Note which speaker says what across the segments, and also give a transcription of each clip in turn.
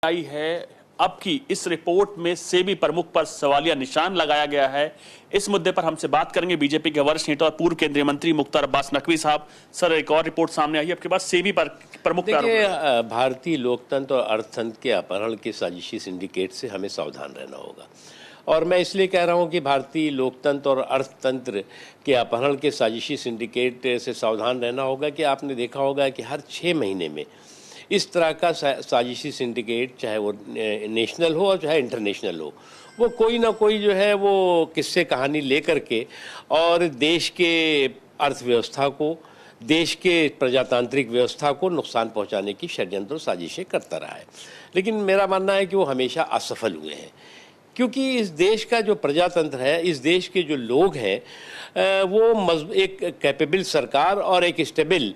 Speaker 1: आई है। अब की इस रिपोर्ट में सेबी प्रमुख पर सवालिया निशान लगाया गया है। इस मुद्दे पर हमसे बात करेंगे बीजेपी के वरिष्ठ नेता और पूर्व केंद्रीय मंत्री मुख्तार अब्बास नकवी साहब। सर, एक और रिपोर्ट सामने आई है आपके पास सेबी पर प्रमुख पर।
Speaker 2: देखिए, भारतीय लोकतंत्र और अर्थतंत्र के अपहरण के साजिशी सिंडिकेट से हमें सावधान रहना होगा। और मैं इसलिए कह रहा हूं कि भारतीय लोकतंत्र और अर्थतंत्र के अपहरण के साजिशी सिंडिकेट से सावधान रहना होगा कि आपने देखा होगा कि हर 6 महीने में इस तरह का साजिशी सिंडिकेट, चाहे वो नेशनल हो और चाहे इंटरनेशनल हो, वो कोई ना कोई जो है वो किस्से कहानी लेकर के और देश के अर्थव्यवस्था को, देश के प्रजातांत्रिक व्यवस्था को नुकसान पहुंचाने की षड्यंत्र और साजिशें करता रहा है। लेकिन मेरा मानना है कि वो हमेशा असफल हुए हैं, क्योंकि इस देश का जो प्रजातंत्र है, इस देश के जो लोग हैं, वो एक कैपेबल सरकार और एक स्टेबल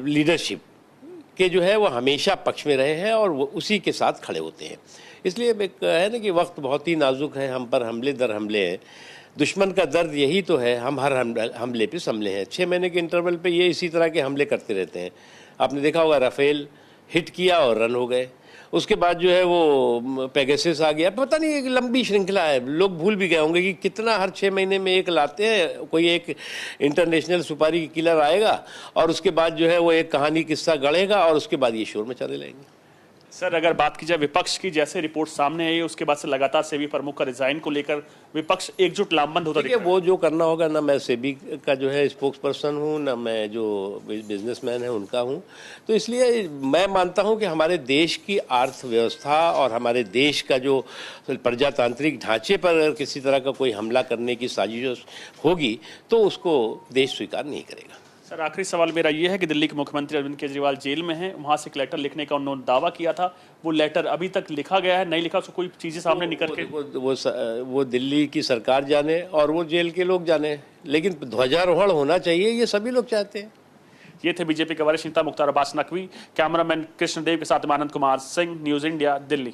Speaker 2: लीडरशिप के जो है वो हमेशा पक्ष में रहे हैं और वो उसी के साथ खड़े होते हैं। इसलिए एक है ना कि वक्त बहुत ही नाजुक है, हम पर हमले दर हमले हैं। दुश्मन का दर्द यही तो है, हम हर हमले पे संभले हैं। 6 महीने के इंटरवल पे ये इसी तरह के हमले करते रहते हैं। आपने देखा होगा, राफेल हिट किया और रन हो गए। उसके बाद जो है वो पेगासस आ गया। पता नहीं, एक लंबी श्रृंखला है, लोग भूल भी गए होंगे कि कितना हर 6 महीने में एक लाते हैं। कोई एक इंटरनेशनल सुपारी किलर आएगा और उसके बाद जो है वो एक कहानी किस्सा गढ़ेगा और उसके बाद ये शोर मचाने लगेंगे।
Speaker 1: सर, अगर बात की जाए विपक्ष की, जैसे रिपोर्ट सामने आई उसके बाद से लगातार सेबी प्रमुख का रिजाइन को लेकर विपक्ष एकजुट लामबंद होता
Speaker 2: है। वो जो करना होगा, ना मैं सेबी का जो है स्पोक्स पर्सन हूँ, ना मैं जो बिजनेसमैन है उनका हूँ। तो इसलिए मैं मानता हूँ कि हमारे देश की अर्थव्यवस्था और हमारे देश का जो प्रजातांत्रिक ढांचे पर अगर किसी तरह का कोई हमला करने की साजिश होगी तो उसको देश स्वीकार नहीं करेगा।
Speaker 1: सर, आखिरी सवाल मेरा ये है कि दिल्ली के मुख्यमंत्री अरविंद केजरीवाल जेल में हैं, वहां से एक लेटर लिखने का उन्होंने दावा किया था। वो लेटर अभी तक लिखा गया है, नहीं लिखा? उसको कोई चीजें सामने निकल के
Speaker 2: वो दिल्ली की सरकार जाने और वो जेल के लोग जाने, लेकिन ध्वजारोहण होना चाहिए, ये सभी लोग चाहते हैं।
Speaker 1: ये थे बीजेपी के वरिष्ठ नेता मुख्तार अब्बास नकवी। कैमरामैन कृष्णदेव के साथ आनंद कुमार सिंह, न्यूज इंडिया, दिल्ली।